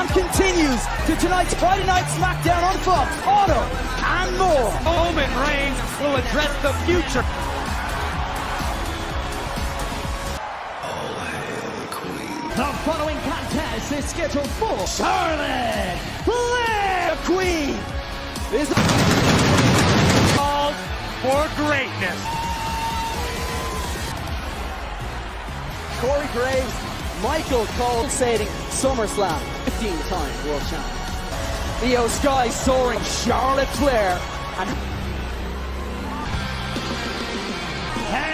countdown continues to tonight's Friday Night SmackDown on Fox, Auto, and more. Roman Reigns will address the future. The following contest is scheduled for Charlotte Flair. The Queen is called for greatness. Corey Graves, Michael Cole saving SummerSlam, 15-time world champion. Io Sky soaring Charlotte Flair and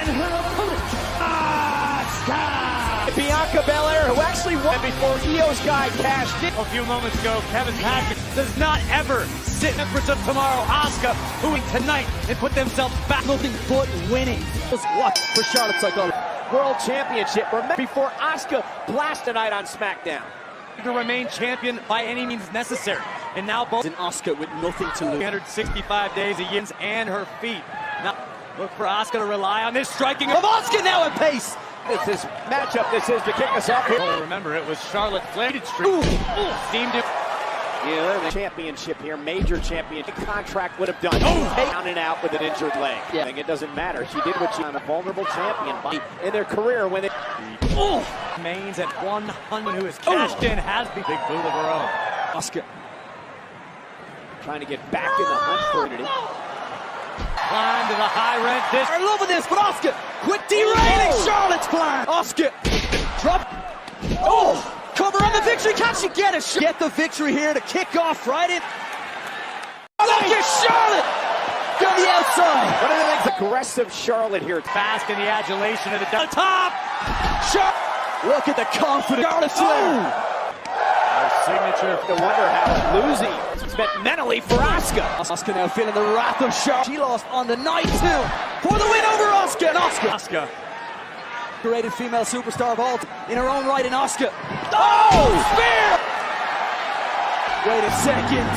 her opponent, Asuka. Bianca Belair, who actually won before Io Sky cashed in. A few moments ago, Kevin Patrick does not ever sit in Empress of Tomorrow. Asuka, who tonight and put themselves back. Nothing but winning. What for Charlotte's psychology? World Championship. Remember before Asuka blasted tonight on SmackDown. To remain champion by any means necessary. And now both in Asuka with nothing to lose. 365 days of yins and her feet. Now look for Asuka to rely on this striking of Asuka now at pace. This matchup, this is to kick us off here. Oh, remember, it was Charlotte Flair. Seemed to... Yeah, the championship here, major championship contract would have done. Down and out with an injured leg. Yeah. I think it doesn't matter. She did what she on a vulnerable champion in their career when they... Mains at 100, who has cashed in, has the big boot of her own. Asuka trying to get back in the hunt for unity. Climb to the high rent. I love this, but Asuka quit derailing Charlotte's plan. Asuka drop. Cover on the victory. Can she get it? Get the victory here to kick off Friday. Look at Charlotte on the outside. What do you think? Aggressive Charlotte here. Fast in the adulation of the top. Look at the confidence. Charlotte Flair. Signature. No wonder how losing it's meant mentally for Asuka. Asuka now feeling the wrath of Charlotte. She lost on the night too for the win over Asuka. And Asuka. Created female superstar of all in her own right in Asuka. Oh! Spear! Wait a second.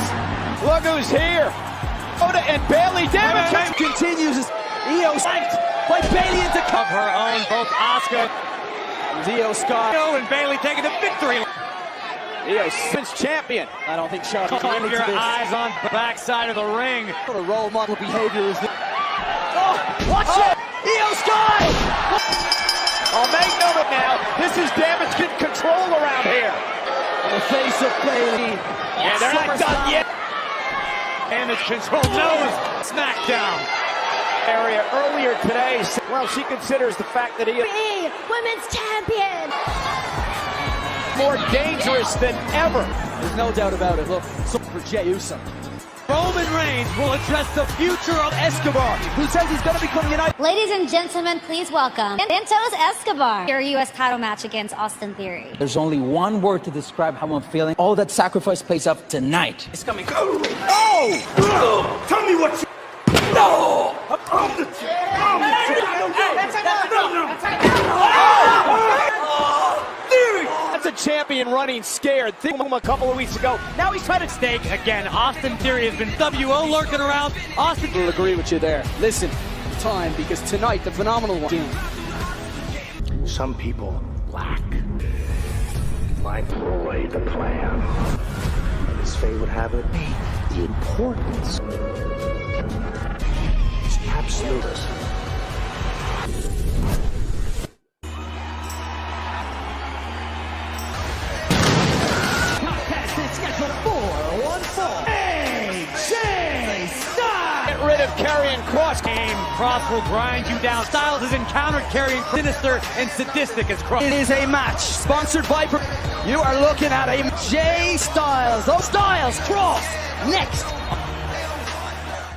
Look who's here. Oda and Bailey damage continues as Io sacked by Bailey into of her own. Both Asuka and Io Sky. And Bailey taking the victory. Io since champion. I don't think Charlotte can keep your eyes on the backside of the ring. What a role model behavior is this? Oh, watch it! Io Sky! I'll make note of it now. This is damage control around here. In the face of Bailey. Yeah, they're not done yet. Damage control knows SmackDown. Area earlier today. Well, she considers the fact that he is women's champion. More dangerous than ever. There's no doubt about it. Look, for Jey Uso. Roman Reigns will address the future of Escobar, who says he's going to become United. Ladies and gentlemen, please welcome Santos Escobar. Your U.S. title match against Austin Theory. There's only one word to describe how I'm feeling. All that sacrifice plays up tonight. It's coming. Oh! Tell me what you... No! I'm the That's a champion running scared. Think of him a couple of weeks ago. Now he's trying to stake again. Austin Theory has been WO lurking around. Austin will agree with you there. Listen, time, because tonight the phenomenal one. Some people lack like Roy the plan. As fate would have it, the importance is absolutist. Get rid of Karrion Kross. Kross will grind you down. Styles has encountered Karrion sinister and sadistic as Kross. It is a match sponsored by... You are looking at a Jey Styles. Oh, Styles, Kross, next.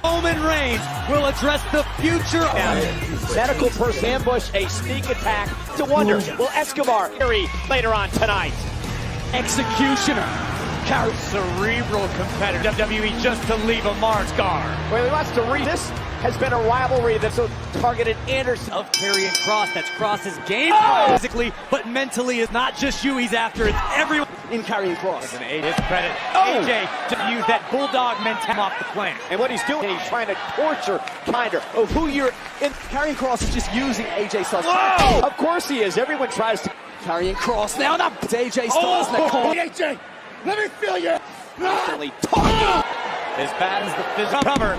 Roman Reigns will address the future. Medical person ambush, a sneak attack. To wonder, will Escobar carry later on tonight? Executioner. Cerebral competitor. WWE just to leave a mark. Well, he wants to read. This has been a rivalry that's so targeted Anderson of Karrion Kross. That's Kross's game physically, but mentally is not just you. He's after it's everyone in Karrion Kross. An his credit. AJ to use that bulldog mentality off the plan. And what he's doing, he's trying to torture Kinder of who you're in. Karrion Kross is just using AJ Styles. Whoa! Of course he is. Everyone tries to. Karrion Kross now. Not AJ Styles in the corner. AJ! Let me feel you. Constantly talking. As bad as the physical cover.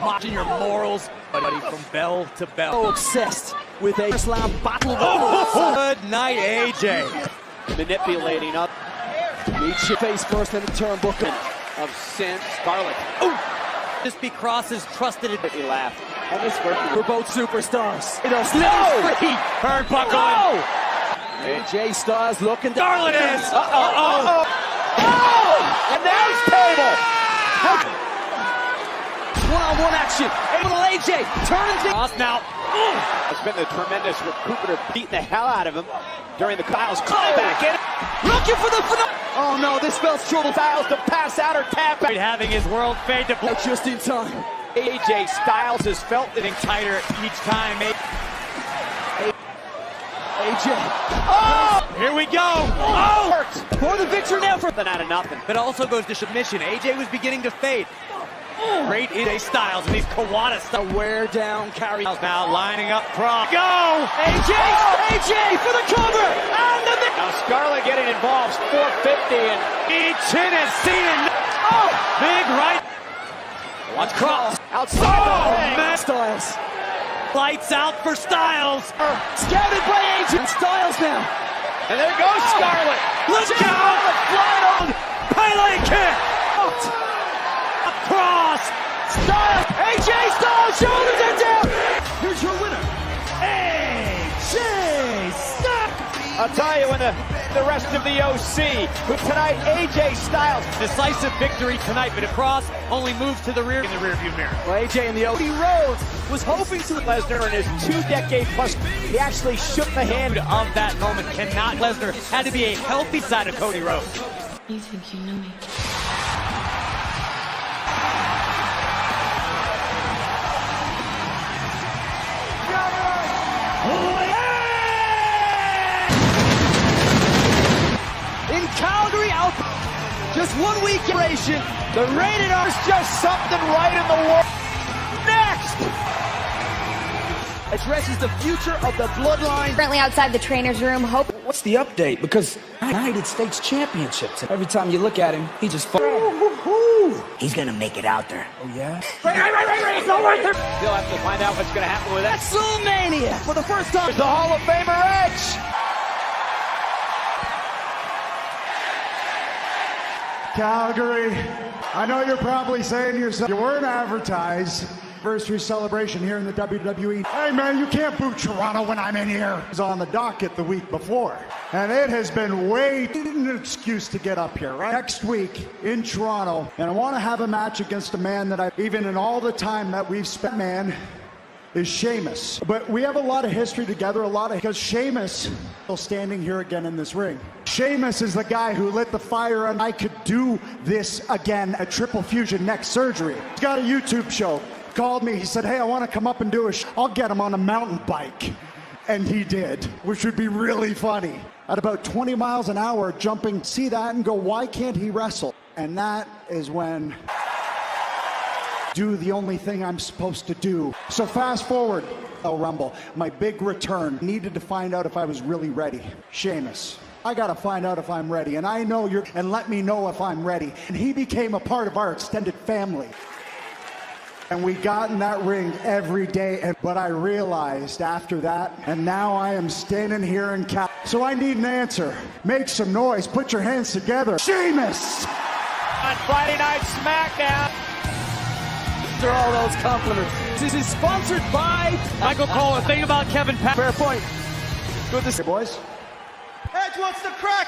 Watching your morals, buddy, from bell to bell. So obsessed with a slam battle. Good night, AJ. Manipulating up. Meets your face first in the turnbuckle. Of Sin Scarlet. This be Cross's trusted it. He laughed. And this For both superstars. No! Turnbuckle. Oh! AJ Styles looking. Scarlet is. Oh! Announce table! One-on-one action. Able to AJ. Turning things. Cross now. It's been a tremendous recruiter beating the hell out of him during the Kyle's call back in. Looking for the... Oh no, this spells trouble. Styles to pass out or tap out. Having his world fade to black. Just in time. AJ Styles has felt it. Getting tighter each time. AJ. Oh! Here we go. Oh! For the victory now for... Nothing out of nothing. But also goes to submission. AJ was beginning to fade. Great AJ Styles and these Kawada style. Wear down carry. Now lining up Cross. Go! AJ! AJ for the cover! And the... Now Scarlet getting involved. 450 and Each in has seen it. Oh! Big right. Watch Cross. outside Oh, the ring. man. Styles. Lights out for Styles. Scouted by AJ. And Styles now. And there goes Scarlet. Look out! Flying on. Pele kick. Cross. Styles. AJ Styles. Shoulders are down. Here's your winner. AJ Styles. I'll tell you when the rest of the OC, with tonight AJ Styles. Decisive victory tonight, but Cross only moves to the rear in the rearview mirror. Well, AJ and the Cody Rhodes was hoping to... Lesnar in his 2-decade plus, he actually shook the hand Of that moment cannot. Lesnar had to be a healthy side of Cody Rhodes. You think you know me? In Calgary, out just 1 week duration. The rated R is just something right in the world. Next! addresses the future of the bloodline. Currently outside the trainer's room. Hope. What's the update? Because United States Championships. Every time you look at him, he just He's gonna make it out there. Oh, yeah? Still have to find out what's going to happen with that. WrestleMania for the first time. The Hall of Famer Edge. Calgary, I know you're probably saying to yourself, you weren't advertised. Anniversary celebration here in the WWE. Hey man, you can't boo Toronto when I'm in here. It was on the docket the week before. And it has been an excuse to get up here, right? Next week in Toronto, and I want to have a match against a man that I, even in all the time that we've spent, man, is Sheamus. But we have a lot of history together, because Sheamus still standing here again in this ring. Sheamus is the guy who lit the fire, and I could do this again at Triple Fusion next surgery. He's got a YouTube show. Called me, he said, hey, I want to come up and do a I'll get him on a mountain bike. And he did, which would be really funny. At about 20 miles an hour, jumping, see that and go, why can't he wrestle? And that is when do the only thing I'm supposed to do. So fast forward, Rumble, my big return. Needed to find out if I was really ready. Sheamus, I gotta find out if I'm ready. And I know you're, and let me know if I'm ready. And he became a part of our extended family. And we got in that ring every day, but I realized after that, and now I am standing here in Cal. So I need an answer. Make some noise, put your hands together. Sheamus! On Friday Night SmackDown. After all those compliments. This is sponsored by Michael Cole. The thing about Kevin Pat. Fair point. Good to see you, boys. Edge, what's the crack?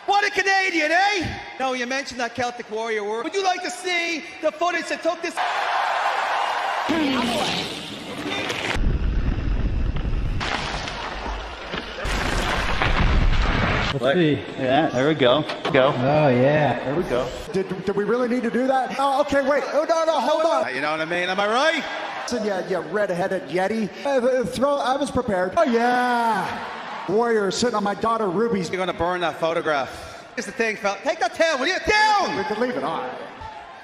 What a Canadian, eh? No, you mentioned that Celtic Warrior word. Would you like to see the footage that took this? Let's see. Yeah, there we go. Go. Oh, yeah. There we go. Did we really need to do that? Oh, okay, wait. Oh, no, hold on. You know what I mean? Am I right? Listen, you red-headed Yeti. I was prepared. Oh, yeah. Warrior sitting on my daughter Ruby's. You're gonna burn that photograph. Here's the thing, fella. Take that tail, will you? Down! We could leave it on.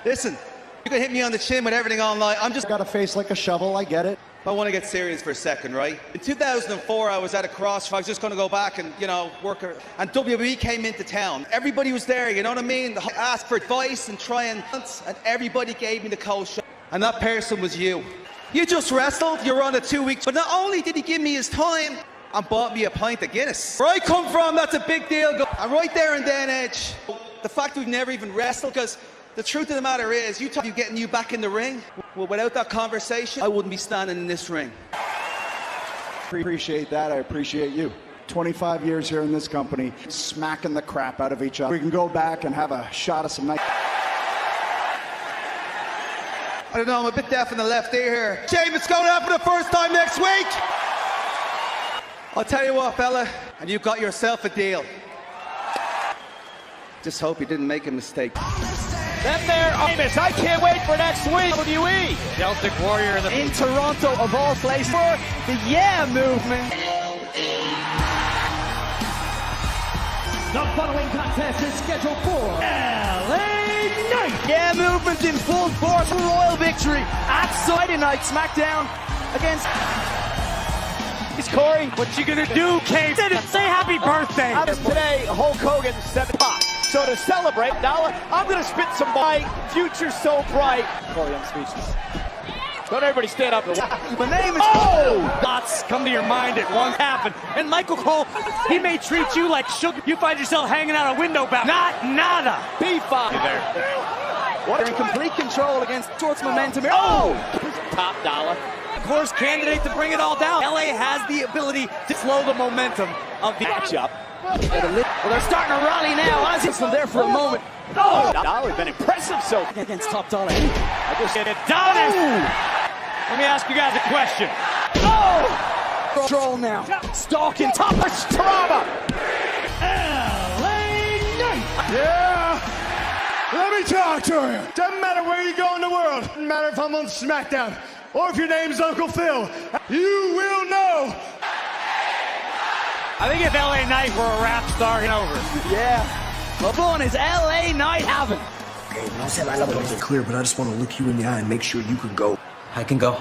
Listen, you can hit me on the chin with everything online. I'm just got a face like a shovel, I get it. I want to get serious for a second, right? In 2004, I was at a crossroads. I was just going to go back and, you know, and WWE came into town. Everybody was there, you know what I mean? Asked for advice and and everybody gave me the cold shot. And that person was you. You just wrestled, you were on a 2-week, but not only did he give me his time and bought me a pint of Guinness. Where I come from, that's a big deal. And right there in Dan Edge, the fact we've never even wrestled, because the truth of the matter is, you talk about getting you back in the ring. Well, without that conversation, I wouldn't be standing in this ring. Appreciate that. I appreciate you. 25 years here in this company, smacking the crap out of each other. We can go back and have a shot of some nice. I don't know, I'm a bit deaf in the left ear here. Sheamus going out for the first time next week. I'll tell you what, fella, and you got yourself a deal. Just hope you didn't make a mistake. Then there, Sheamus, I can't wait for next week. WWE. Celtic Warrior in Toronto, of all places, for the Yeah movement. The following contest is scheduled for LA Knight. Yeah movement in full force. Royal victory at Friday Night SmackDown against. He's Corey. What you gonna do, Kate? Say happy birthday. Today, Hulk Hogan, 7 o'clock. So to celebrate, now I'm going to spit some my future so bright. Corey, I'm speechless. Don't everybody stand up. My name is... Thoughts come to your mind at once happen. And Michael Cole, he may treat you like sugar. You find yourself hanging out a window back. Not nada. B5. There. They're in complete control against Torts momentum. Top dollar. Of course, candidate to bring it all down. LA has the ability to slow the momentum of the matchup. Well, they're starting to rally now. Ozzy's from there for a moment. Dollar's been impressive so against Top Dollar. I just get it done. Let me ask you guys a question. Control now. Stalking top of Strava. LA Knight. Yeah. Let me talk to you. Doesn't matter where you go in the world. Doesn't matter if I'm on SmackDown or if your name's Uncle Phil. You will know. I think if LA Knight were a rap star, it's over. Yeah. LeBron is LA Knight having. Okay, no sé, I love it clear, but I just want to look you in the eye and make sure you can go. I can go.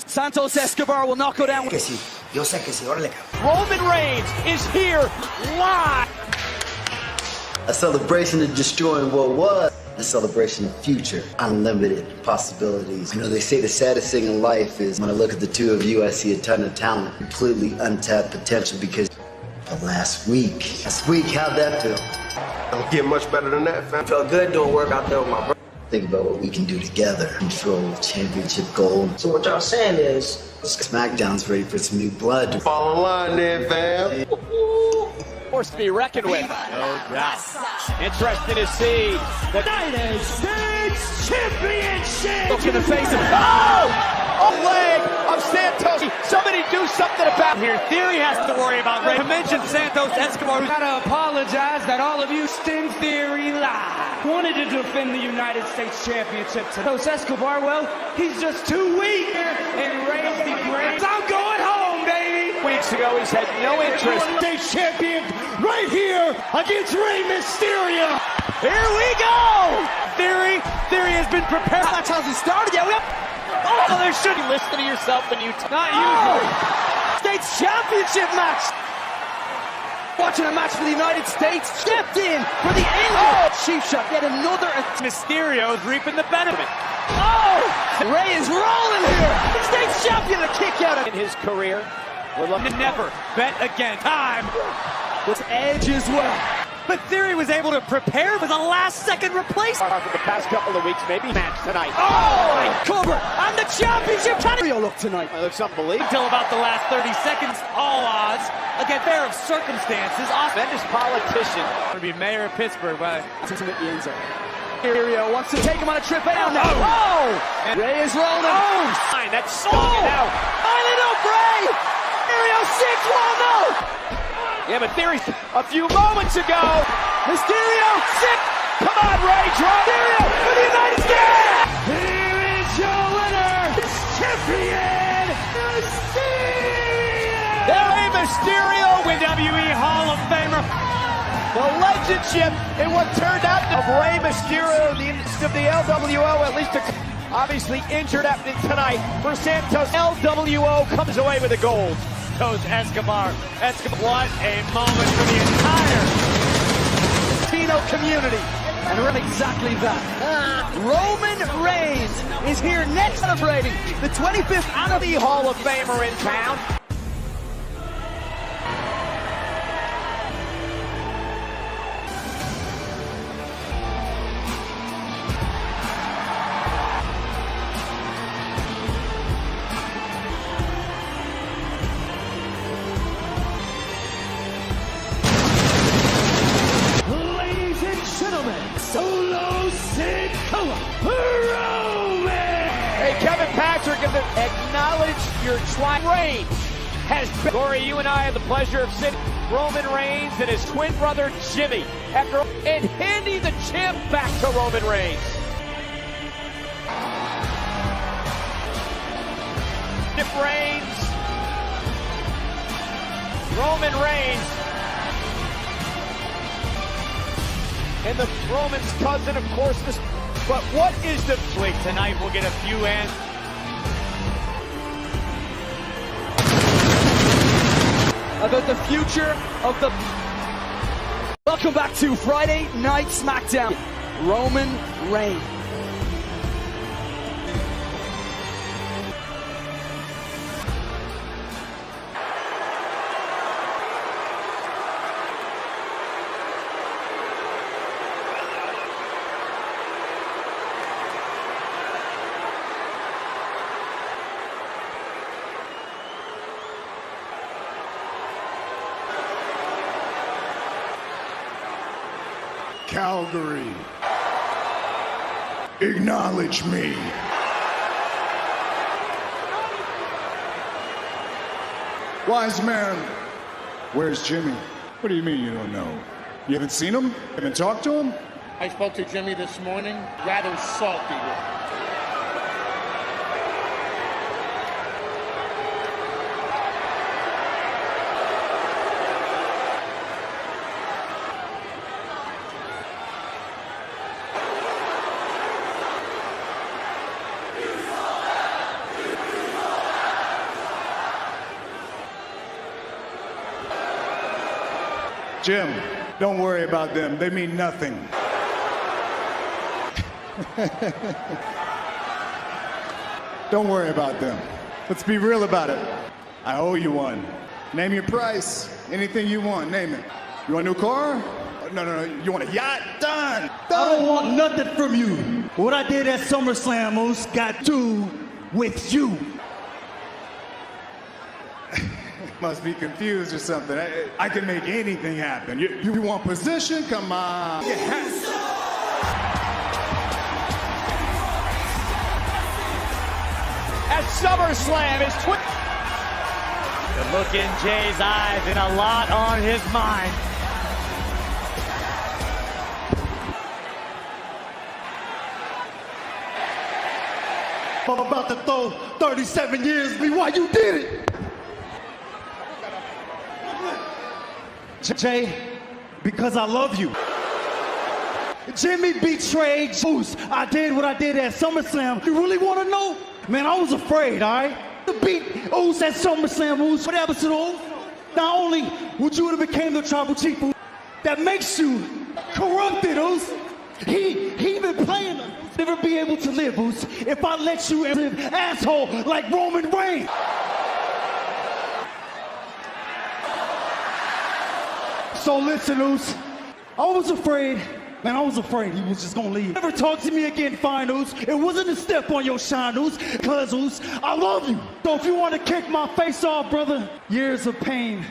Santos Escobar will not go down. Que sí. Yo sé que sí. Órale. Roman Reigns is here live. A celebration of destroying what was. A celebration of future, unlimited possibilities. You know, they say the saddest thing in life is when I look at the two of you, I see a ton of talent, completely untapped potential because of last week. How'd that feel? Don't get much better than that, fam. Felt good doing work out there with my brother. Think about what we can do together. Control championship gold. So what y'all saying is, SmackDown's ready for some new blood. Fall in line then, fam. Force to be reckoned with. Interesting to see the United States Championship. look in the face of leg of Santos. Somebody do something about Here, Theory has to worry about Ray. To mention Santos Escobar. I gotta apologize that all of you Sting Theory live wanted to defend the United States Championship to Santos Escobar. Well, he's just too weak and raised the grades. I'm going home, baby. weeks ago. He's had no interest. State champion right here against Rey Mysterio. Here we go. Theory has been prepared. That's how it started. Yeah, oh, there should be. Listen to yourself when you not usually. States championship match. Watching a match for the United States. Stepped in for the angle. Cheap shot. Yet another. Mysterio's reaping the benefit. Oh! Rey is rolling here. States champion, a kick out in his career. We're looking to never bet again. Time. With Edge as well. But Theory was able to prepare for the last-second replacement. For the past couple of weeks, maybe match tonight. Oh! Cover and the championship. Look tonight. It looks unbelievable. Until about the last 30 seconds, all odds against pair of circumstances. Tremendous politician. Going to be mayor of Pittsburgh, but Mysterio wants to take him on a trip out now. Oh! Rey is rolling. Oh! That's so out. Lining up, Rey! Mysterio 6-1-0. Yeah, but Theory a few moments ago. Mysterio 6. Come on, Rey. Draw Mysterio for the United States. Here is your winner, champion Mysterio. Rey Mysterio with WWE Hall of Famer. The legendship in what turned out of Rey Mysterio, the of the LWO, at least Obviously injured after tonight for Santos. LWO comes away with the gold. Goes Escobar. What a moment for the entire Latino community. And we're exactly that. Roman Reigns is here next, celebrating the 25th anniversary. Hall of Famer in town. Kevin Patrick, acknowledge your try. Reigns has been. Corey, you and I have the pleasure of sitting Roman Reigns and his twin brother Jimmy and handing the champ back to Roman Reigns. Roman Reigns, and the Roman's cousin, of course. But what is the play tonight? We'll get a few ends. About the future of the... Welcome back to Friday Night SmackDown. Roman Reigns. Calgary, acknowledge me. Wise man, where's Jimmy? What do you mean you don't know? You haven't seen him? Haven't talked to him? I spoke to Jimmy this morning, rather salty. Jim, don't worry about them. They mean nothing. Don't worry about them. Let's be real about it. I owe you one. Name your price. Anything you want, name it. You want a new car? No. You want a yacht? Done. I don't want nothing from you. What I did at SummerSlam got to do with you. Must be confused or something. I can make anything happen. You want position? Come on. Yes. At SummerSlam is the look in Jay's eyes and a lot on his mind. I'm about to throw 37 years at me while you did it. Jay, because I love you. Jimmy betrayed Juice. I did what I did at SummerSlam. You really want to know? Man, I was afraid, all right? To beat Oos at SummerSlam, Oos. What happened to the Oos? Not only would you have became the tribal chief, that makes you corrupted, Oos. He been playing us. Never be able to live, Oos, if I let you live asshole like Roman Reigns. So listen, Oos, I was afraid, man, I was afraid he was just gonna leave. Never talk to me again, fine, Oos. It wasn't a step on your shine, Oos, cause Oos, I love you. So if you want to kick my face off, brother, years of pain.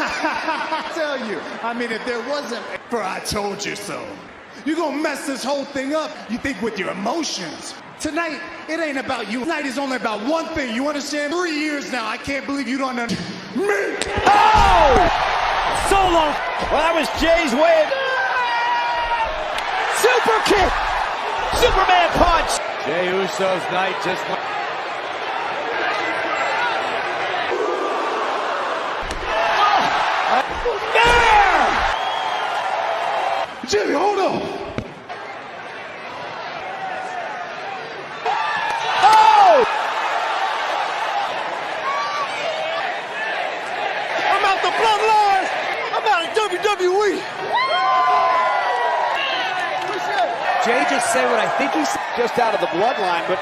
I tell you, I mean, if there wasn't for I told you so, you're gonna mess this whole thing up, you think, with your emotions. Tonight, it ain't about you. Tonight is only about one thing. You understand? 3 years now, I can't believe you don't understand me. Oh! Solo! Well, that was Jay's way of... Super kick! Superman punch! Jey Uso's night just... There! Jimmy, hold on. Oh! I'm out the bloodline. I'm out of WWE. Jey just said what I think he said. Just out of the bloodline, but